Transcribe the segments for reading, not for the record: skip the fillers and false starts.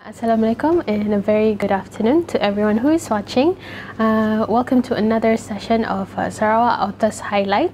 Assalamualaikum and a very good afternoon to everyone who is watching. Welcome to another session of Sarawak Authors Highlight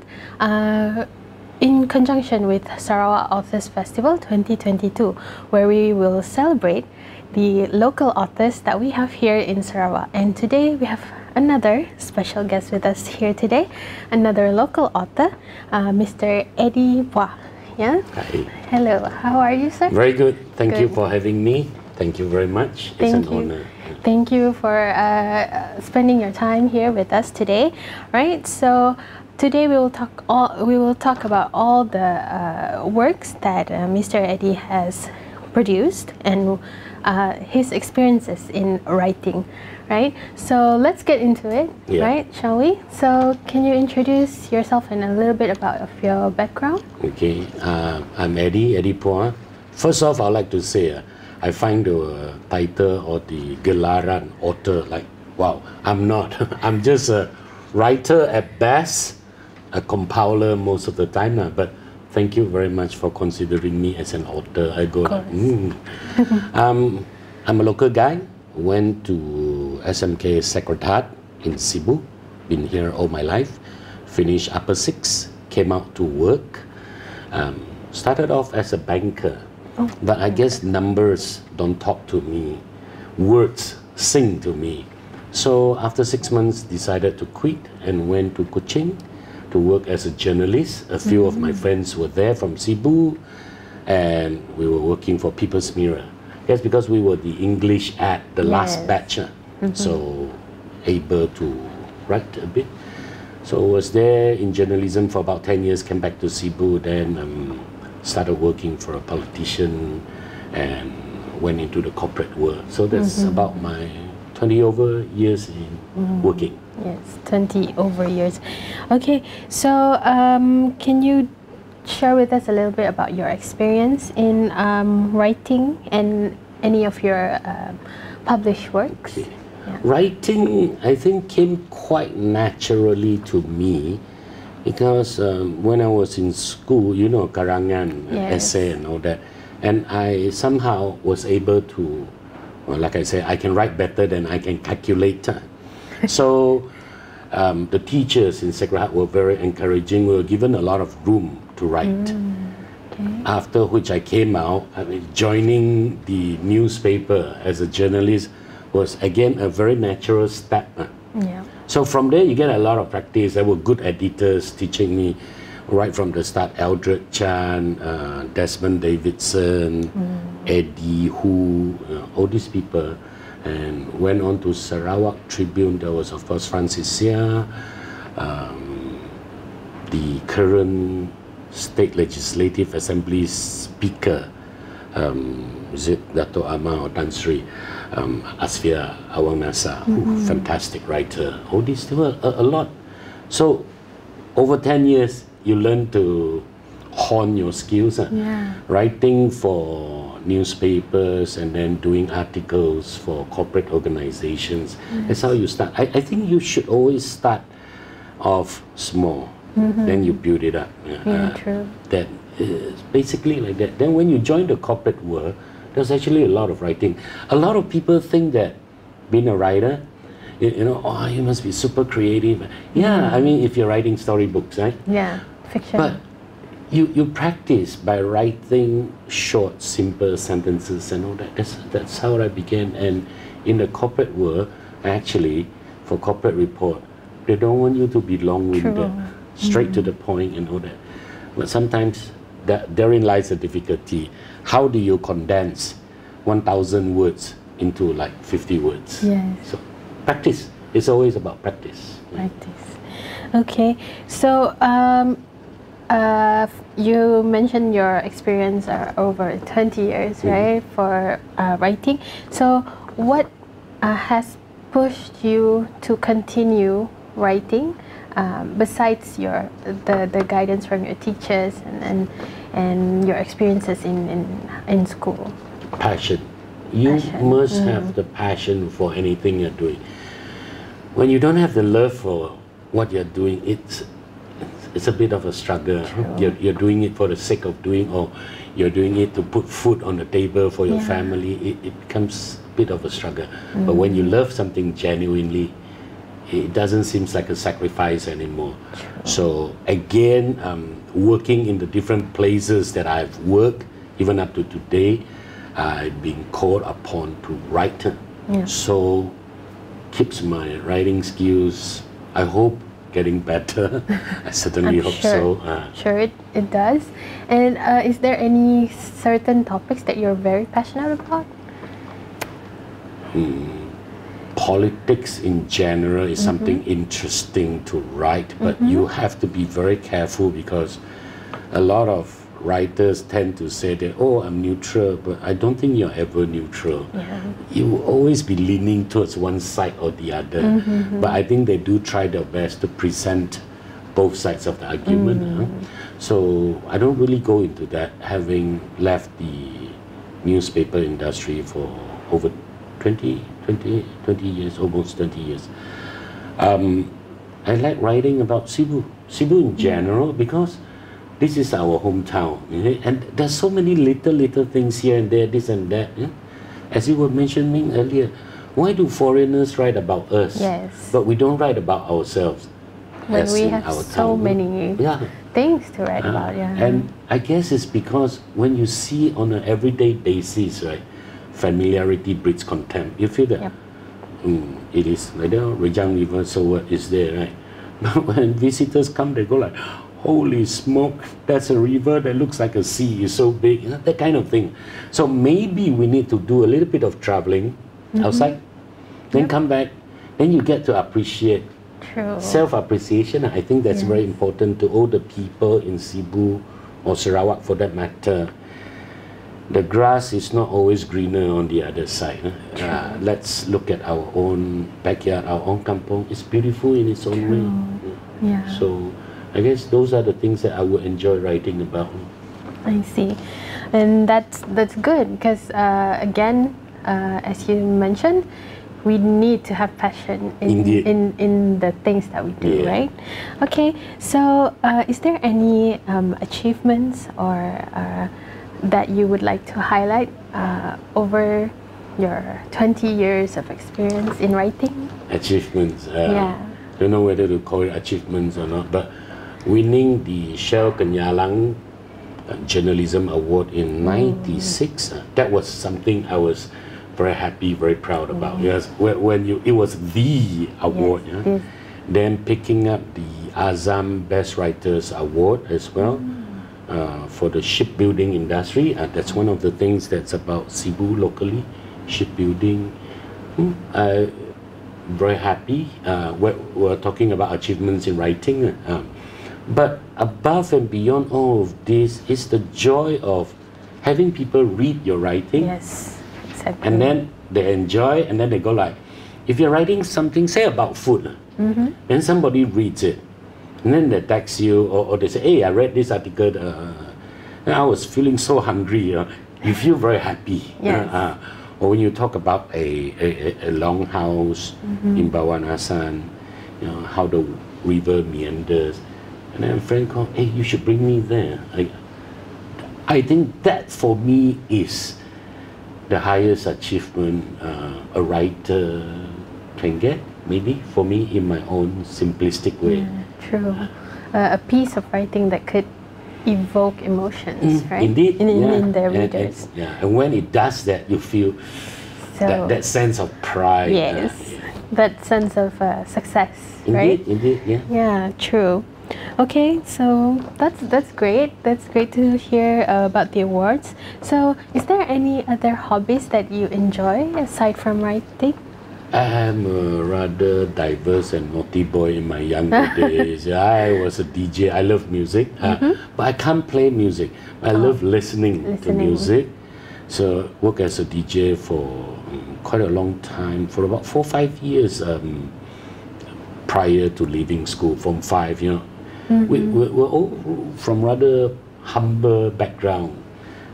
in conjunction with Sarawak Authors Festival 2022, where we will celebrate the local authors that we have here in Sarawak. And today we have another special guest with us here today, another local author, Mr. Eddy Puah. Yeah? Hi. Hello, how are you, sir? Very good. Thank you for having me. Thank you very much. It's an honor. Thank you for spending your time here with us today. Right. So today we will talk about all the works that Mr. Eddy has produced and his experiences in writing. Right. So let's get into it. Yeah. Right. Shall we? So can you introduce yourself and a little bit about your background? Okay. I'm Eddy Puah. First off, I'd like to say. I find the title or the gelaran author like, wow, I'm not. I'm just a writer at best, a compiler most of the time. But thank you very much for considering me as an author. I go, I'm a local guy, went to SMK Secretariat in Cebu, been here all my life, finished upper 6, came out to work, started off as a banker. But I guess numbers don't talk to me, words sing to me. So after 6 months, decided to quit and went to Kuching to work as a journalist. A few of my friends were there from Cebu, and we were working for People's Mirror. Yes, because we were the English at the last batch, so able to write a bit. So I was there in journalism for about 10 years, came back to Cebu, then started working for a politician and went into the corporate world. So that's about my 20 over years in working. Yes, 20 over years. Okay, so can you share with us a little bit about your experience in writing and any of your published works? Okay. Yeah. Writing, I think, came quite naturally to me. Because when I was in school, you know, kalangan, essay and all that, and I somehow was able to, well, like I said, I can write better than I can calculate. So the teachers in Secretariat were very encouraging. We were given a lot of room to write. After which I came out, I mean, joining the newspaper as a journalist was again a very natural step. So from there, you get a lot of practice. There were good editors teaching me right from the start. Eldred Chan, Desmond Davidson, Eddie Hu, all these people. And went on to Sarawak Tribune. There was, of course, Francis Seah, the current State Legislative Assembly Speaker, is it Dato' Amar or Tan Sri? Asfia Awang Nasa, fantastic writer. All these, there were a lot. So over 10 years, you learn to hone your skills. Writing for newspapers and then doing articles for corporate organizations. That's how you start. I think you should always start off small, then you build it up. True. That is basically like that. Then when you join the corporate world, there's actually a lot of writing. A lot of people think that being a writer, you know, oh, you must be super creative. Yeah, I mean, if you're writing storybooks, right? Yeah, fiction. But you practice by writing short, simple sentences and all that. That's how I began. And in the corporate world, actually, for corporate report, they don't want you to be long-winded, straight to the point and all that. But sometimes therein lies the difficulty. How do you condense 1,000 words into like 50 words? Yes. So practice. It's always about practice. Practice. Okay. So you mentioned your experience over 20 years, right, for writing. So what has pushed you to continue writing? Besides the guidance from your teachers and your experiences in school? Passion. You must have the passion for anything you're doing. When you don't have the love for what you're doing, it's a bit of a struggle. You're doing it for the sake of doing, or you're doing it to put food on the table for your family. It becomes a bit of a struggle. But when you love something genuinely, it doesn't seem like a sacrifice anymore. So again, working in the different places that I've worked, even up to today, I've been called upon to write. So keeps my writing skills, I hope, getting better. I certainly hope so. Sure, it does. And is there any certain topics that you're very passionate about? Politics in general is something interesting to write, but you have to be very careful, because a lot of writers tend to say that, oh, I'm neutral, but I don't think you're ever neutral. You will always be leaning towards one side or the other. But I think they do try their best to present both sides of the argument. So I don't really go into that, having left the newspaper industry for over 20 years, almost 20 years. I like writing about Cebu in general, because this is our hometown, and there's so many little things here and there, this and that. As you were mentioning earlier, why do foreigners write about us, but we don't write about ourselves? When we have so many things to write about. And I guess it's because when you see on an everyday basis, right, familiarity breeds contempt. You feel that it is like the Rejang River, so what is there, right? But when visitors come, they go like, holy smoke, that's a river that looks like a sea, it's so big, that kind of thing. So maybe we need to do a little bit of traveling outside, then come back, then you get to appreciate. Self-appreciation. I think that's very important to all the people in Cebu or Sarawak for that matter. The grass is not always greener on the other side. Let's look at our own backyard, our own kampong. It's beautiful in its own way. So I guess those are the things that I would enjoy writing about. I see. And that's good, because again, as you mentioned, we need to have passion in the things that we do, right? Okay, so is there any achievements or that you would like to highlight over your 20 years of experience in writing? Achievements? Don't know whether to call it achievements or not, but winning the Shell Kenyalang Journalism Award in '96, that was something I was very happy, very proud about. Yes, when it was the award. Then picking up the Azam Best Writers Award as well for the shipbuilding industry. That's one of the things that's about Cebu locally, shipbuilding. Very happy. We're talking about achievements in writing. But above and beyond all of this is the joy of having people read your writing. Yes, exactly. And then they enjoy, and then they go like, if you're writing something, say about food, then somebody reads it, and then they text you, or they say, hey, I read this article, and I was feeling so hungry. You feel very happy. Or when you talk about a longhouse in Bawanasan, how the river meanders, and then a friend called, hey, you should bring me there. I think that for me is the highest achievement a writer can get, maybe, for me, in my own simplistic way. True. A piece of writing that could evoke emotions, right? Indeed. In the readers. And when it does that, you feel that sense of pride. Yes, that sense of success, right? Indeed, Yeah, true. Okay, so that's great. That's great to hear about the awards. So, is there any other hobbies that you enjoy aside from writing? I'm a rather diverse and naughty boy in my younger days. I was a DJ. I love music, but I can't play music. I love listening to music. So, work as a DJ for quite a long time, for about 4 or 5 years prior to leaving school, from 5, We're all from rather humble background,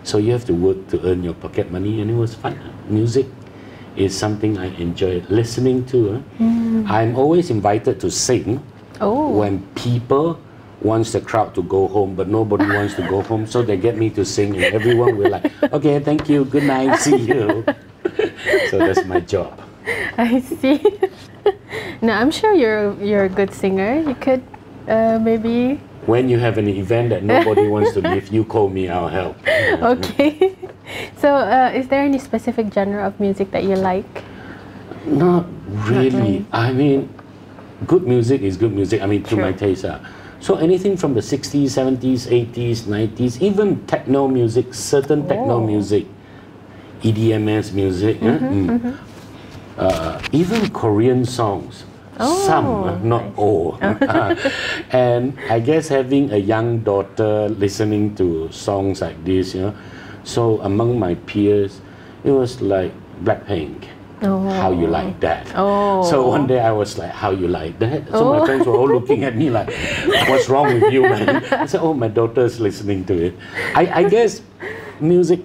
so you have to work to earn your pocket money, and it was fun. Music is something I enjoy listening to. I'm always invited to sing when people wants the crowd to go home, but nobody wants to go home, so they get me to sing, and everyone will like, okay, thank you, good night, see you. So that's my job. I see. No, I'm sure you're a good singer. You could maybe. When you have an event that nobody wants to leave, you call me, I'll help. Okay. So, is there any specific genre of music that you like? Not really. I mean, good music is good music. I mean, to True. my taste. So anything from the 60s, 70s, 80s, 90s, even techno music, certain techno music, EDMS music, even Korean songs. Some, not nice. all. And I guess having a young daughter listening to songs like this, so among my peers, it was like Blackpink. How you like that? So one day I was like, how you like that? So my friends were all looking at me like, what's wrong with you, man? I said, oh, my daughter's listening to it. I guess music,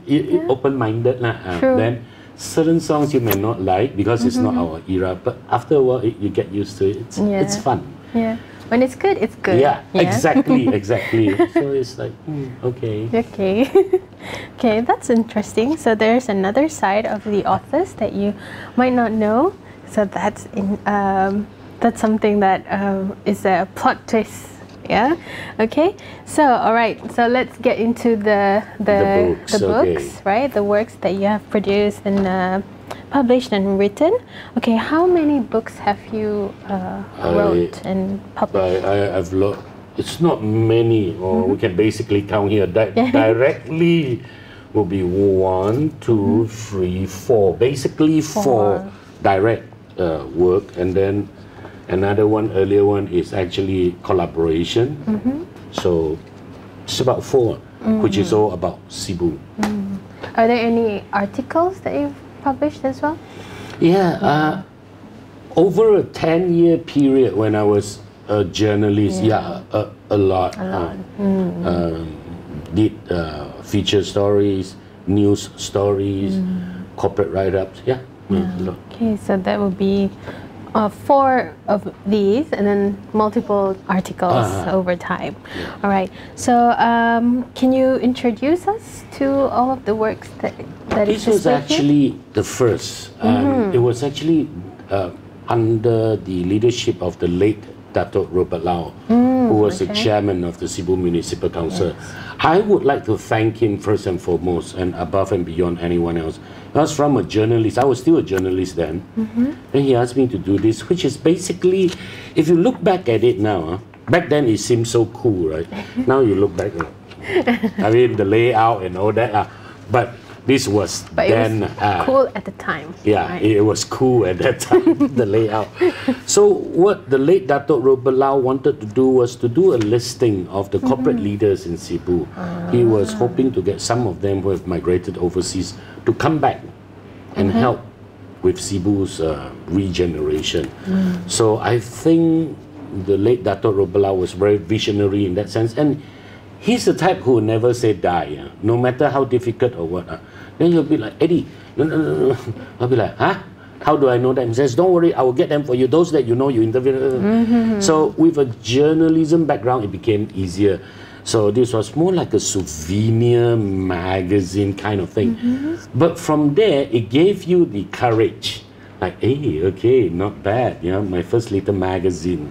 open-minded. Then certain songs you may not like because it's not our era, but after a while you get used to it. It's fun. Yeah. When it's good, it's good. Yeah, exactly. So it's like, okay. Okay. Okay, that's interesting. So there's another side of the authors that you might not know. So that's that's something that is a plot twist. Yeah. Okay. So all right. So let's get into the books, right? The works that you have produced and published and written. Okay. How many books have you wrote and published? I've it's not many, or we can basically count here. Directly will be 1, 2, 3, 4. Basically 4 direct work, and then another one, earlier one, is actually collaboration. So it's about 4, which is all about Cebu. Are there any articles that you've published as well? Yeah, over a 10-year period when I was a journalist, a lot. Did feature stories, news stories, corporate write-ups. A lot. Okay, so that would be 4 of these, and then multiple articles over time. All right. So, can you introduce us to all of the works that This was actually the first. It was actually under the leadership of the late Dato' Robert Lau, who was the chairman of the Cebu Municipal Council. I would like to thank him first and foremost, and above and beyond anyone else. I was from a journalist. I was still a journalist then. Then he asked me to do this, which is basically, if you look back at it now, back then it seemed so cool, right? Now you look back, I mean, the layout and all that. But this was then it was cool at the time. Yeah, right? It was cool at that time, the layout. So what the late Dato' Robert Lau wanted to do was to do a listing of the corporate leaders in Cebu. He was hoping to get some of them who have migrated overseas to come back and help with Cebu's regeneration. So I think the late Dato' Robert Lau was very visionary in that sense, and he's the type who will never say die, no matter how difficult or what. Then he'll be like, Eddie, no. I'll be like, huh? How do I know them? He says, don't worry, I will get them for you. Those that you know, you interview. So with a journalism background, it became easier. So this was more like a souvenir magazine kind of thing. But from there, it gave you the courage. Like, hey, okay, not bad. My first little magazine.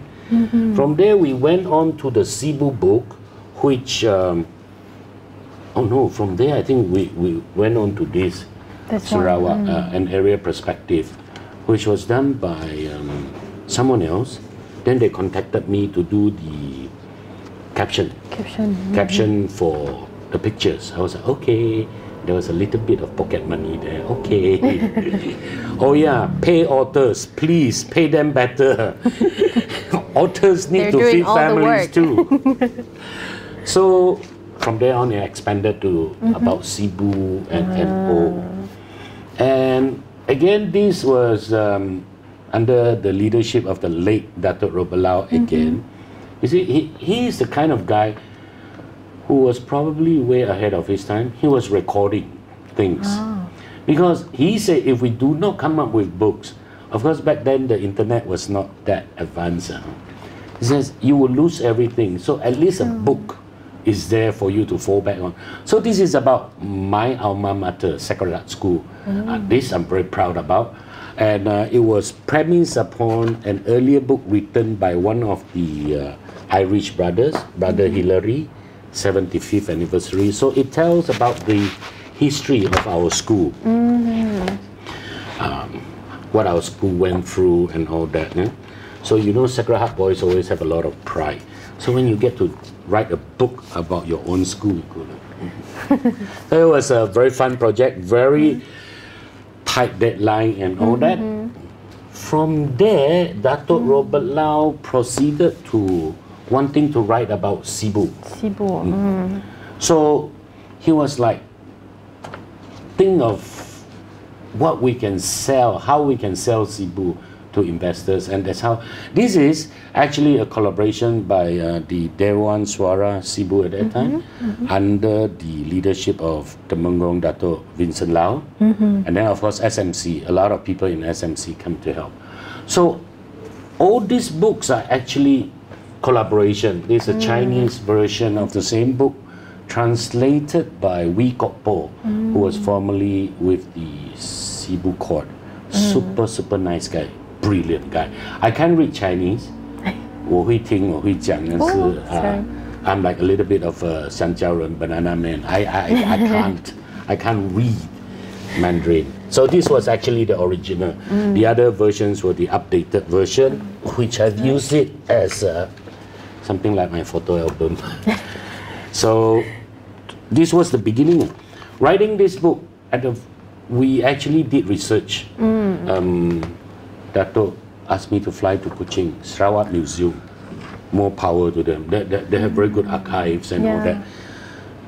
From there, we went on to the Cebu book, which, from there I think we went on to this, Sarawak, an area perspective, which was done by someone else. Then they contacted me to do the caption for the pictures. I was like, okay. There was a little bit of pocket money there. Okay. Oh yeah, pay authors. Please pay them better. Authors need to feed families too. So from there on, it expanded to about Cebu and O. And again, this was under the leadership of the late Dato' Robert Lau again. You see, he is the kind of guy who was probably way ahead of his time. He was recording things. Because he said, if we do not come up with books, of course back then the internet was not that advanced. He says you will lose everything. So at least a book is there for you to fall back on. So this is about my alma mater, Sacred Heart School. This I'm very proud about. And it was premised upon an earlier book written by one of the Irish brothers, Brother Hilary, 75th anniversary. So it tells about the history of our school, what our school went through and all that. Yeah? So you know, Sacred Heart boys always have a lot of pride. So when you get to write a book about your own school, so it was a very fun project, very tight deadline and all that. From there, Datuk Robert Lau proceeded to wanting to write about Cebu. So he was like, think of what we can sell, how we can sell Cebu to investors, and that's how. This is actually a collaboration by the Dewan Suara Cebu at that time, under the leadership of Temenggung Dato Vincent Lau, and then of course SMC. A lot of people in SMC come to help. So all these books are actually collaboration. There's a Chinese version of the same book, translated by Wee Kok Po, who was formerly with the Cebu court. Super nice guy. Brilliant guy. I can't read Chinese. 我会听，我会讲，但是 I'm like a little bit of a 香蕉人 banana man. I can't read Mandarin. So this was actually the original. The other versions were the updated version, which I've used it as something like my photo album. So this was the beginning. Writing this book, we actually did research. Dato asked me to fly to Kuching, Sarawak Museum. More power to them. They have very good archives and all that.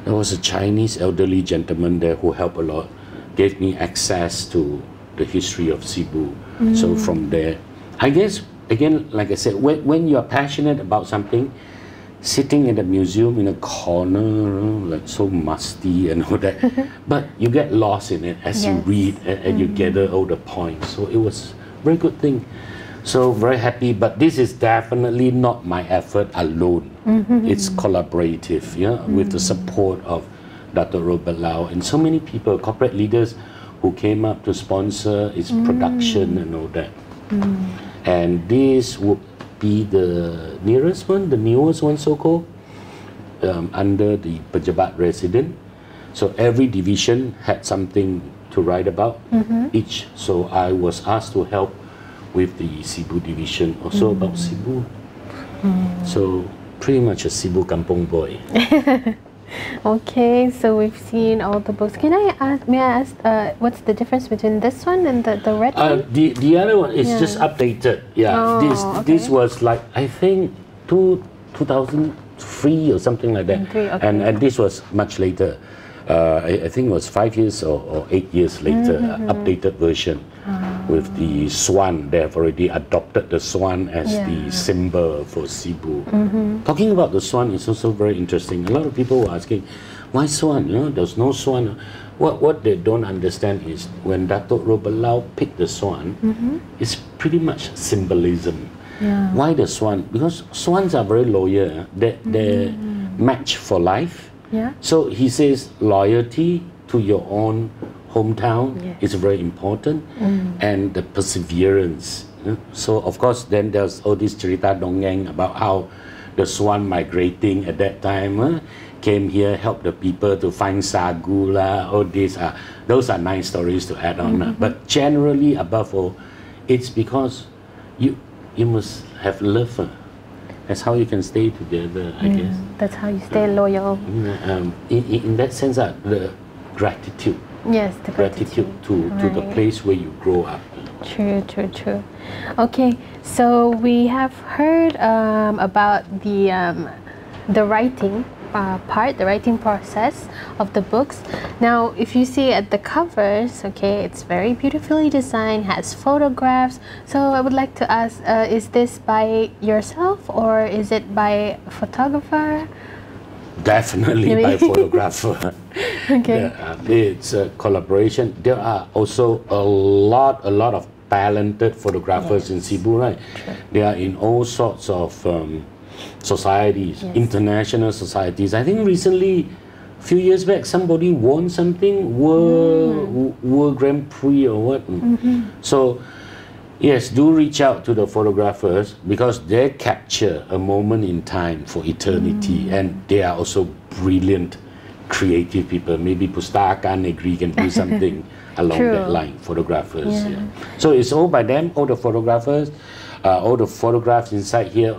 There was a Chinese elderly gentleman there who helped a lot, gave me access to the history of Cebu. So from there, I guess, again, like I said, when you are passionate about something, sitting in the museum in a corner, like so musty and all that, but you get lost in it as you read and you gather all the points. So it was very good thing. So very happy, but this is definitely not my effort alone. It's collaborative, with the support of Dr. Robert Lau and so many people, corporate leaders who came up to sponsor its production and all that. And this would be the nearest one, the newest one, so-called, under the Pejabat resident. So every division had something to write about each. So I was asked to help with the Cebu division, also about Cebu. So pretty much a Cebu kampong boy. Okay, so we've seen all the books. May I ask, what's the difference between this one and the red one? The other one is just updated. This was like, I think 2003 or something like that. And this was much later. I think it was 5 years or 8 years later, updated version with the swan. They have already adopted the swan as the symbol for Cebu. Talking about the swan is also very interesting. A lot of people were asking, why swan? There's no swan. What they don't understand is when Datuk Robert Lau picked the swan, it's pretty much symbolism. Why the swan? Because swans are very loyal. They match for life. So he says loyalty to your own hometown is very important, and the perseverance. So of course then there's all this cerita dongeng about how the swan migrating at that time came here, helped the people to find sagu lah. All these those are nice stories to add on. But generally, above all, it's because you must have love. That's how you can stay together, I guess. That's how you stay loyal. In that sense, the gratitude. Yes, the gratitude to the place where you grow up. True. Okay, so we have heard about the writing part, the writing process of the books. Now, if you see at the covers, okay, it's very beautifully designed, has photographs. So I would like to ask, is this by yourself or is it by a photographer? Definitely by photographer. Okay. It's a collaboration. There are also a lot of talented photographers in Cebu, right? They are in all sorts of societies, international societies. I think recently, a few years back, somebody won something, World Grand Prix or what. So, yes, do reach out to the photographers because they capture a moment in time for eternity, and they are also brilliant, creative people. Maybe Pustakaan Negeri can do something along that line, photographers. So it's all by them, all the photographers, all the photographs inside here,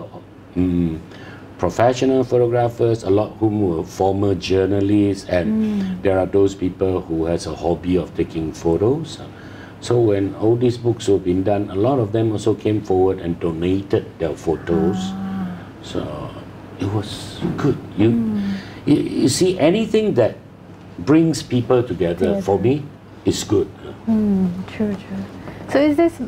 professional photographers, a lot whom were former journalists, and there are those people who has a hobby of taking photos. So when all these books were being done, a lot of them also came forward and donated their photos. So it was good. You see, anything that brings people together for me is good. True. So is this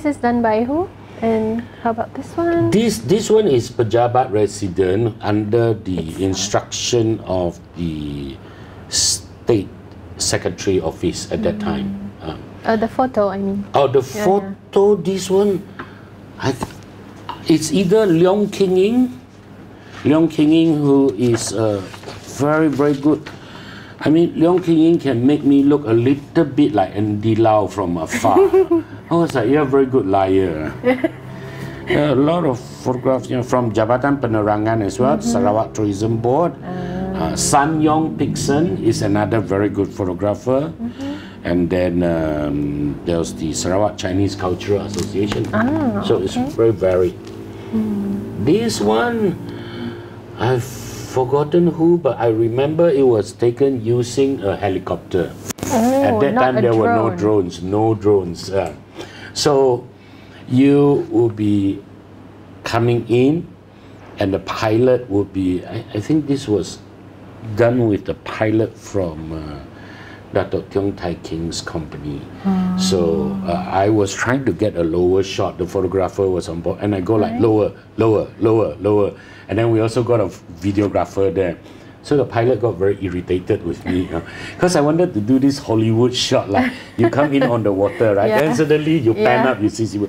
is done by who? And how about this one? This one is pejabat resident under the instruction of the State Secretary Office at that time. The photo, I mean. Oh, the photo, this one, it's either Leong King Ying, who is very, very good. I mean, Leong King Ying can make me look a little bit like Andy Lau from afar. I was like, you're a very good liar. A lot of photographs from Jabatan Penerangan as well, Sarawak Tourism Board. San Yong Pixon is another very good photographer. And then there's the Sarawak Chinese Cultural Association. So it's very varied. This one, I've forgotten who, but I remember it was taken using a helicopter. At that time, there were no drones. So you will be coming in, and the pilot will be, I think this was done with the pilot from Dr. Tiong Tai King's company. So I was trying to get a lower shot. The photographer was on board, and I go like lower. And then we also got a videographer there. So the pilot got very irritated with me because I wanted to do this Hollywood shot, like you come in on the water, right? Then suddenly you pan up, you see.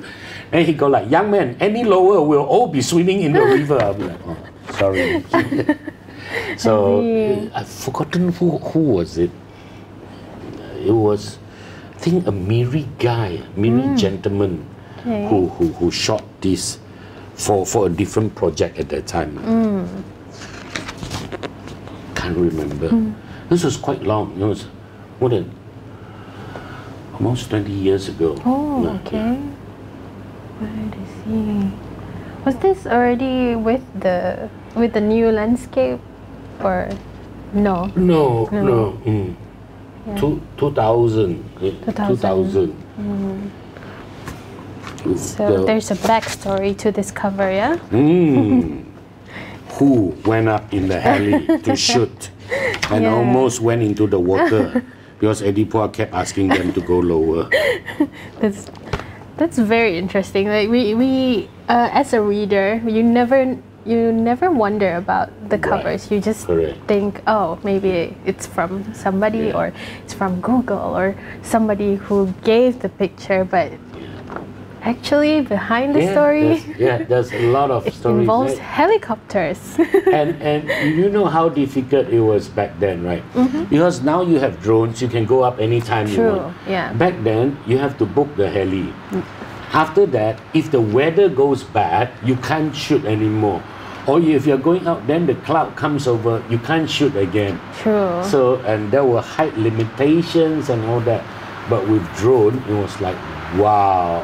And he go like, young man, any lower, we'll all be swimming in the river. I'll be like, oh, sorry. So I've forgotten who was it. It was, I think, a Miri guy, gentleman who shot this for a different project at that time. Can't remember. This was quite long. It was more than almost 20 years ago. Where is he? Was this already with the new landscape, or no? No. 2000. So there's a backstory to this cover, yeah? Who went up in the heli to shoot and almost went into the water because Eddy Puah kept asking them to go lower. That's very interesting. Like we as a reader, you never wonder about the covers. You just think, oh, maybe it's from somebody or it's from Google or somebody who gave the picture, but actually behind the story, there's a lot of stories. It involves helicopters. and you know how difficult it was back then, right? Because now you have drones, you can go up anytime you want. Back then, you have to book the heli. After that, if the weather goes bad, you can't shoot anymore. Or if you're going out, then the cloud comes over, you can't shoot again. So, and there were height limitations and all that. But with drone, it was like, wow.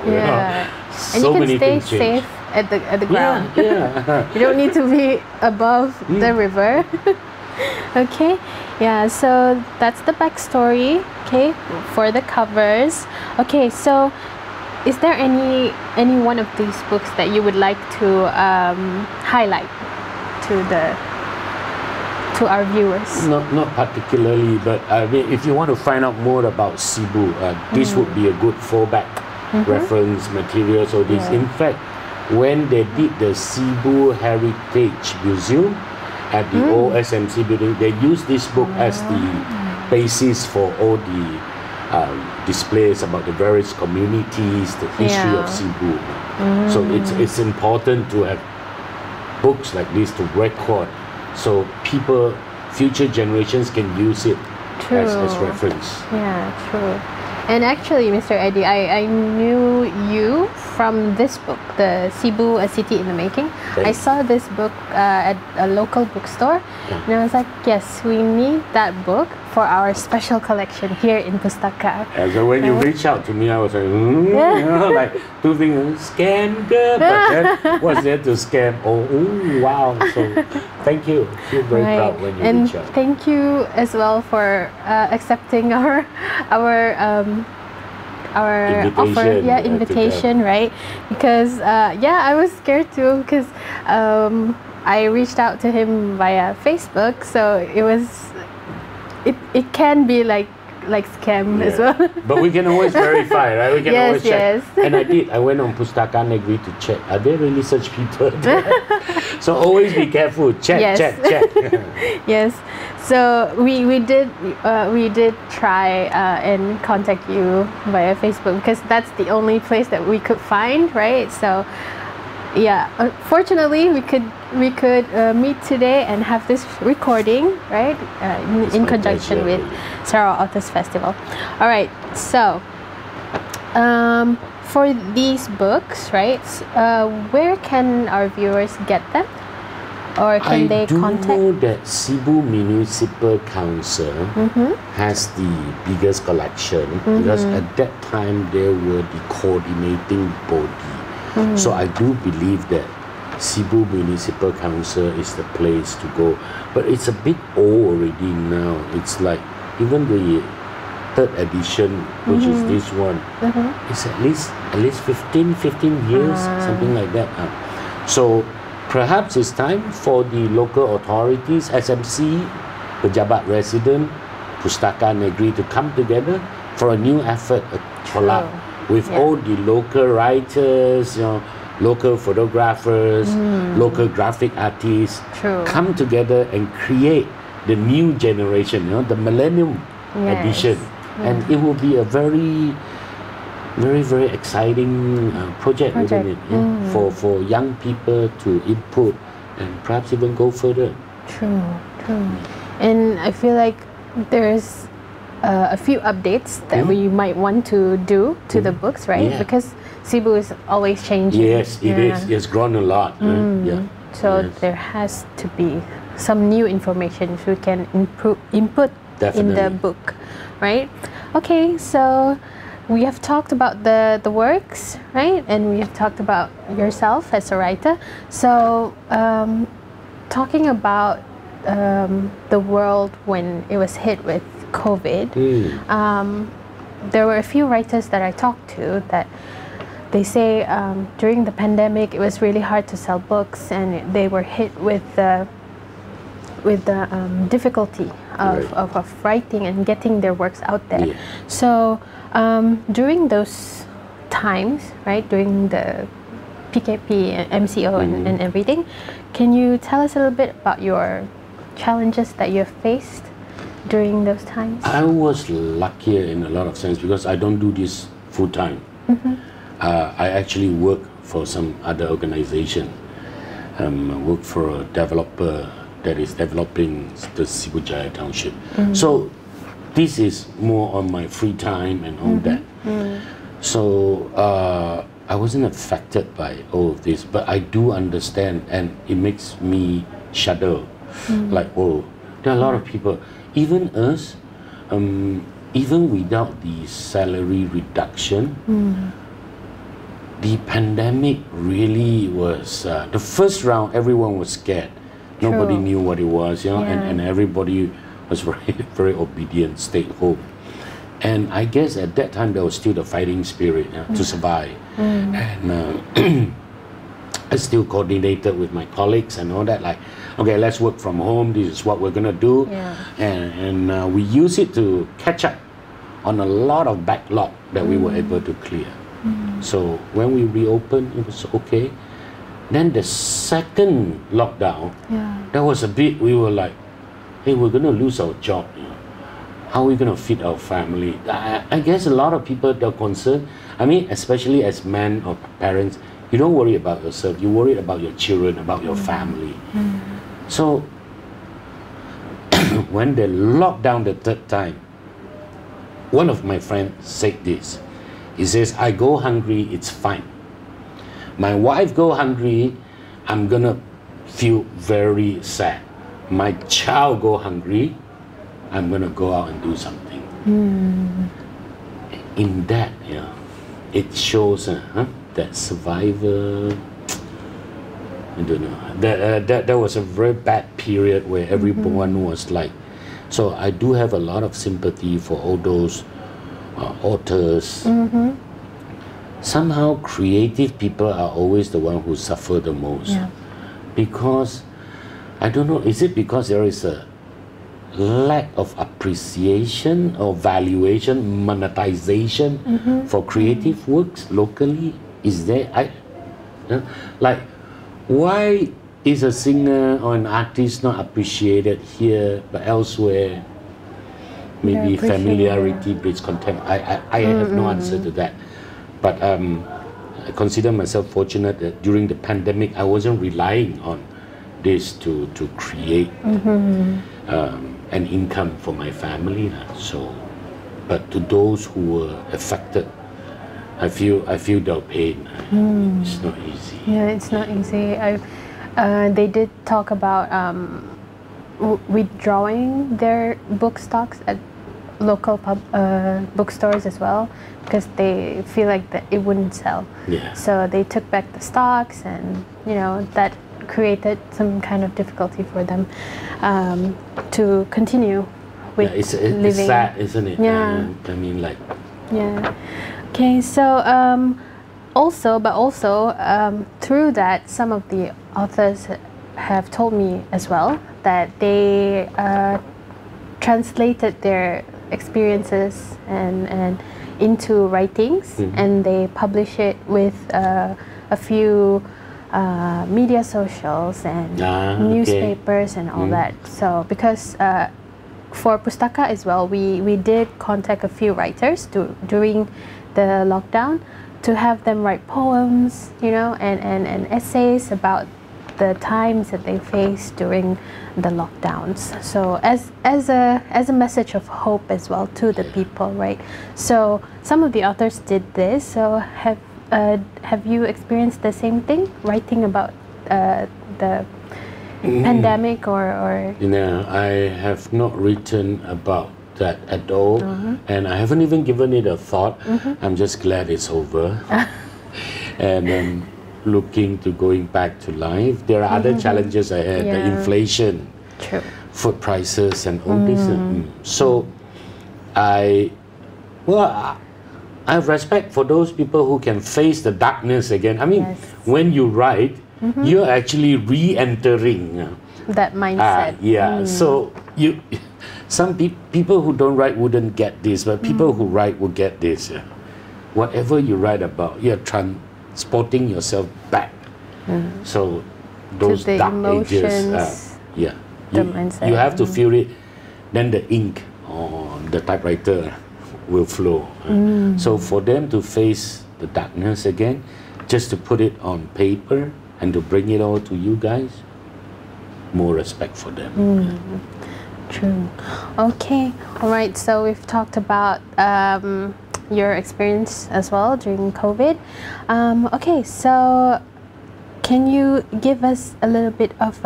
So and many you can things stay changed. safe at the ground. You don't need to be above the river. Okay. So that's the backstory, for the covers. Okay, so is there any one of these books that you would like to highlight to our viewers? Not particularly, but I mean, if you want to find out more about Cebu, this would be a good fallback reference material. So this, in fact, when they did the Cebu Heritage Museum at the old SMC building, they used this book as the basis for all the displays about the various communities, the history of Cebu. So it's important to have books like this to record, so people, future generations can use it as reference. Yeah, true. And actually, Mr. Eddy, I knew you from this book, the Cebu, A City in the Making. I saw this book at a local bookstore, and I was like, yes, we need that book for our special collection here in Pustaka. And so when you reach out to me, I was like, you know, like two things, scam, but then what's there to scam? Oh, wow. So thank you. I feel very proud when you reach out. And thank you as well for accepting our invitation, right? Because I was scared too, because I reached out to him via Facebook, so it can be like scam as well. But we can always verify, right? We can always check. And I went on Pustaka Negeri to check, are there really such people there? So always be careful, check. Yes. So we did try and contact you via Facebook, because that's the only place that we could find, right? So fortunately we could meet today and have this recording, right? In conjunction with Sarawak Authors Festival. All right. So for these books, right? Where can our viewers get them? Or can they contact? I do know that Cebu Municipal Council has the biggest collection, because at that time they were the coordinating body. So I do believe that Cebu Municipal Council is the place to go. But it's a bit old already now. It's like even the third edition, which is this one, it's at least 15 years, something like that. So perhaps it's time for the local authorities, SMC, Pejabat Resident, Pustaka Negeri, to come together for a new effort, a collab with all the local writers, local photographers, local graphic artists, come together and create the new generation, the Millennium Edition. And it will be a very, very, very exciting project, wouldn't it? For young people to input and perhaps even go further. True. And I feel like there's a few updates that we might want to do to the books, right? Because Cebu is always changing. Yes, it is. It's grown a lot. So there has to be some new information we can input in the book, right? Okay, so we have talked about the works, right? And we have talked about yourself as a writer. So talking about the world when it was hit with COVID, there were a few writers that I talked to that they say during the pandemic it was really hard to sell books, and they were hit with the difficulty of writing and getting their works out there. So during those times, right, during the PKP and MCO and everything, can you tell us a little bit about your challenges that you have faced during those times? I was luckier in a lot of sense, because I don't do this full time. I actually work for some other organization. I work for a developer that is developing the Cebu Jaya Township. So this is more on my free time and all that. So I wasn't affected by all of this, but I do understand, and it makes me shudder. Like, oh, there are a lot of people, even us, even without the salary reduction, the pandemic really was, the first round, everyone was scared. Nobody knew what it was, and everybody was very, very obedient, stayed home. And I guess at that time there was still the fighting spirit to survive. And I still coordinated with my colleagues and all that, like, okay, let's work from home, this is what we're gonna do. And we use it to catch up on a lot of backlog that we were able to clear. So when we reopened, it was okay. Then the second lockdown, that was a bit, we were like, hey, we're gonna lose our job. how are we going to feed our family? I guess a lot of people are concerned. I mean, especially as men or parents, you don't worry about yourself. You worry about your children, about your family. So when they locked down the third time, one of my friends said this. He says, I go hungry, it's fine. My wife go hungry, I'm gonna feel very sad. My child go hungry, I'm gonna go out and do something. In that, it shows that survivor. I don't know. That was a very bad period where everyone was like. So I do have a lot of sympathy for all those authors. Somehow creative people are always the one who suffer the most. Because, I don't know, is it because there is a lack of appreciation or valuation, monetization for creative works locally? Is there, like, why is a singer or an artist not appreciated here but elsewhere? Maybe familiarity breeds contempt. I have no answer to that. But I consider myself fortunate that during the pandemic I wasn't relying on this to create an income for my family. So, but to those who were affected, I feel their pain. It's not easy. Yeah, it's not easy. They did talk about withdrawing their book stocks at local bookstores as well, because they feel like that it wouldn't sell. So they took back the stocks, and that created some kind of difficulty for them to continue with living. It's sad, isn't it? Yeah. I mean, like. Yeah. Okay. So also through that, some of the authors have told me as well that they translated their experiences and into writings, and they publish it with a few media socials and newspapers and all that. So because for Pustaka as well, we did contact a few writers during the lockdown to have them write poems, and essays about the times that they faced during the lockdowns. So as a message of hope as well to the people, right? So some of the authors did this. So have you experienced the same thing, writing about the pandemic or? I have not written about that at all, and I haven't even given it a thought. I'm just glad it's over, and looking to going back to life. There are other challenges ahead, the inflation, food prices, and all this. So I have respect for those people who can face the darkness again. I mean, when you write, you're actually re-entering that mindset. So some people who don't write wouldn't get this, but people who write will get this. Whatever you write about, you're transporting yourself back. So those dark ages, you have to feel it. Then the ink on the typewriter will flow. So for them to face the darkness again, just to put it on paper and to bring it all to you guys, more respect for them. True. Okay. All right. So we've talked about your experience as well during COVID. Okay. So can you give us a little bit of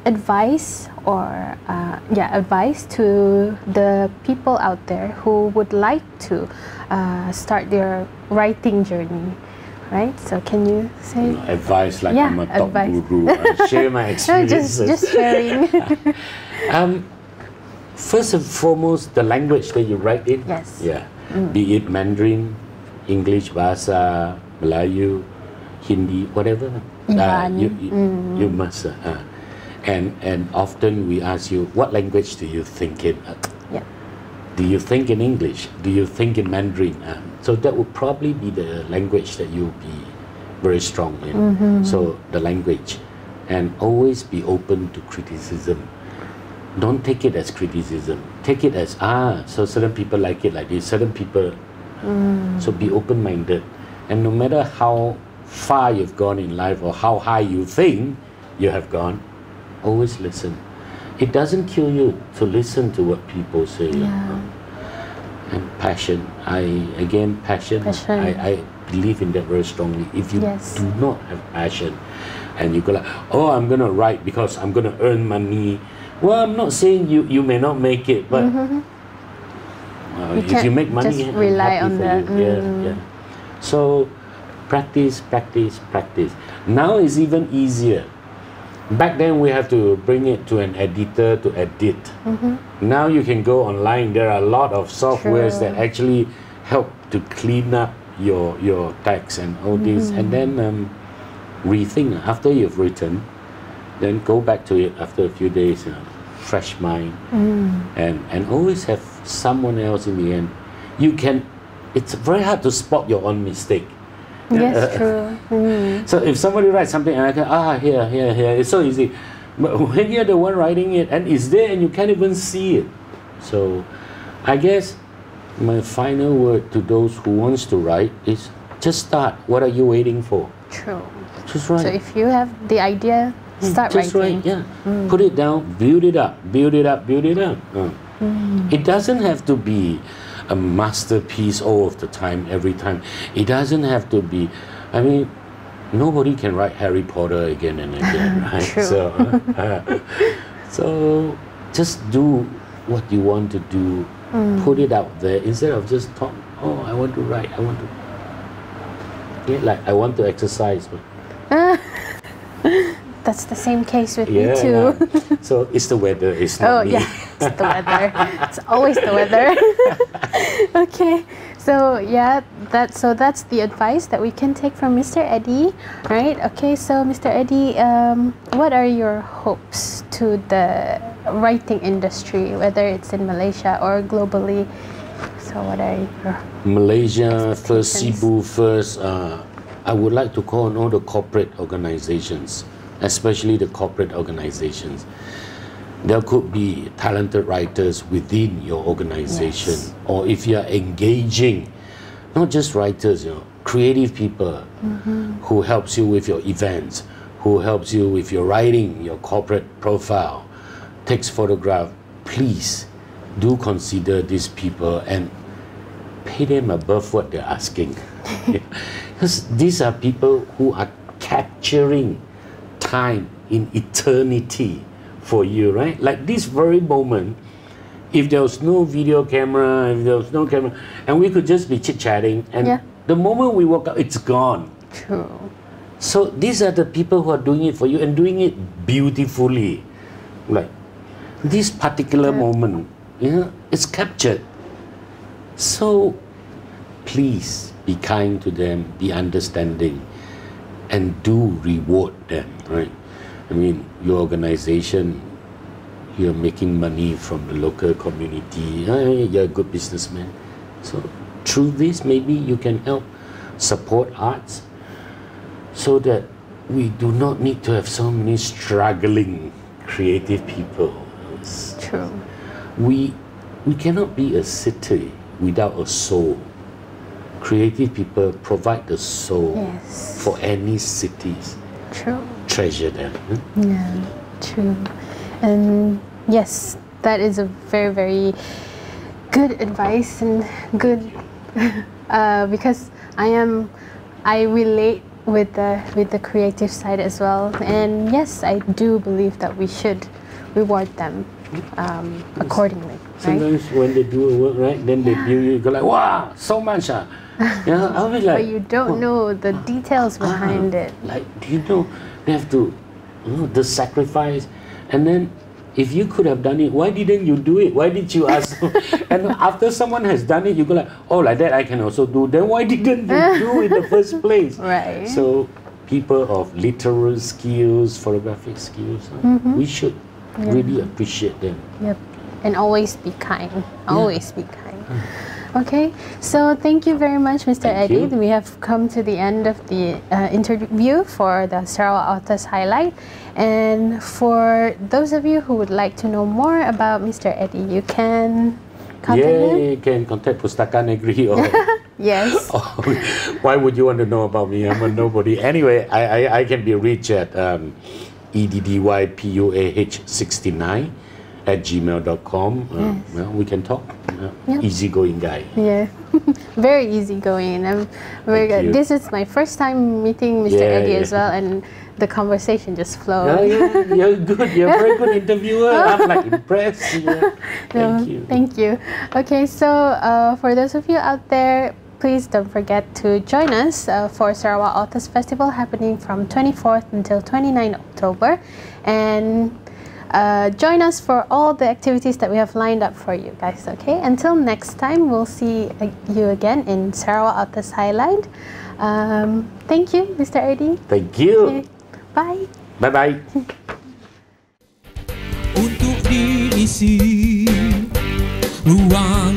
advice or advice to the people out there who would like to start their writing journey? Right, so can you say advice like I'm a top guru? I share my experiences. No, just sharing. First and foremost, the language that you write in. Be it Mandarin, English, Bahasa, Melayu, Hindi, whatever. You must. And often we ask you, what language do you think in? Do you think in English? Do you think in Mandarin? So that would probably be the language that you'll be very strong in. So the language, and always be open to criticism. don't take it as criticism. Take it as, so certain people like it like this, certain people. So be open-minded. And no matter how far you've gone in life or how high you think you have gone, always listen. It doesn't kill you to listen to what people say. And passion. Passion. I believe in that very strongly. If you do not have passion and you go like, oh, I'm going to write because I'm going to earn money. Well, I'm not saying you may not make it, but if you make money, just rely on that. So practice. Now it's even easier. Back then we have to bring it to an editor to edit. Now you can go online. There are a lot of softwares that actually help to clean up your text and all this, and then rethink after you've written. Then go back to it after a few days, fresh mind, and always have someone else in the end. It's very hard to spot your own mistake. Yes, true. So if somebody writes something and I go, here, it's so easy. But when you're the one writing it and it's there and you can't even see it. So I guess my final word to those who wants to write is just start. What are you waiting for? True. Just write. So if you have the idea, start just writing. Write, Put it down, build it up. It doesn't have to be a masterpiece all of the time, every time. It doesn't have to be, nobody can write Harry Potter again and again, right? True. So just do what you want to do. Put it out there instead of just talk, I want to write, I want to exercise. That's the same case with me too. So it's the weather, it's not me. It's the weather. It's always the weather. Okay, so that's the advice that we can take from Mr. Eddy, right? Okay, so Mr. Eddy, what are your hopes to the writing industry, whether it's in Malaysia or globally? So what are your Malaysia first, Cebu first. I would like to call on all the corporate organizations, especially the corporate organizations. There could be talented writers within your organization, or if you are engaging, not just writers, creative people who helps you with your events, who helps you with your writing, your corporate profile, takes photograph. Please do consider these people and pay them above what they're asking. Because these are people who are capturing time in eternity for you, right? Like this very moment, if there was no video camera, and we could just be chit-chatting, and the moment we walk out, it's gone. True. So these are the people who are doing it for you and doing it beautifully. Like this particular moment, it's captured. So please be kind to them, be understanding, and do reward them, right? Your organization, you're making money from the local community, you're a good businessman. So through this, maybe you can help support arts so that we do not need to have so many struggling creative people. True. We cannot be a city without a soul. Creative people provide the soul for any cities. True. Treasure them. Yeah, true. And yes, that is a very, very good advice and good because I relate with the creative side as well. And yes, I do believe that we should reward them accordingly. Sometimes when they do a work, right, then you go like, wow, so much. I'll be like, but you don't know the details behind it. Like, do you know they have to, the sacrifice, and then if you could have done it, why didn't you do it? Why did you ask? And after someone has done it, you go like, oh, like that I can also do. Then why didn't you do it in the first place? Right. So people of literary skills, photographic skills, we should really appreciate them. Yep. And always be kind. Always be kind. Okay, so thank you very much, Mr. Thank Eddy. you. We have come to the end of the interview for the Sarawak Authors Highlight. And for those of you who would like to know more about Mr. Eddy, you can contact him. You can contact Pustaka Negeri or Yes. why would you want to know about me? I'm a nobody. Anyway, I can be reached at eddypuah69@gmail.com. Well, we can talk. Yep. Easygoing guy. Yeah, very easygoing, and I'm very Thank good. you. This is my first time meeting Mr. Yeah, Eddy yeah. as well, and the conversation just flowed. Oh, yeah, you're good. You're a very good interviewer. I'm like impressed. Yeah. Thank you. Thank you. Okay, so for those of you out there, please don't forget to join us for Sarawak Authors Festival happening from 24th until 29th October, and join us for all the activities that we have lined up for you guys. Okay, until next time, we'll see you again in Sarawak Authors Highlight. Thank you, Mr. Eddy. Thank you. Okay, bye. Bye-bye. Untuk diisi ruang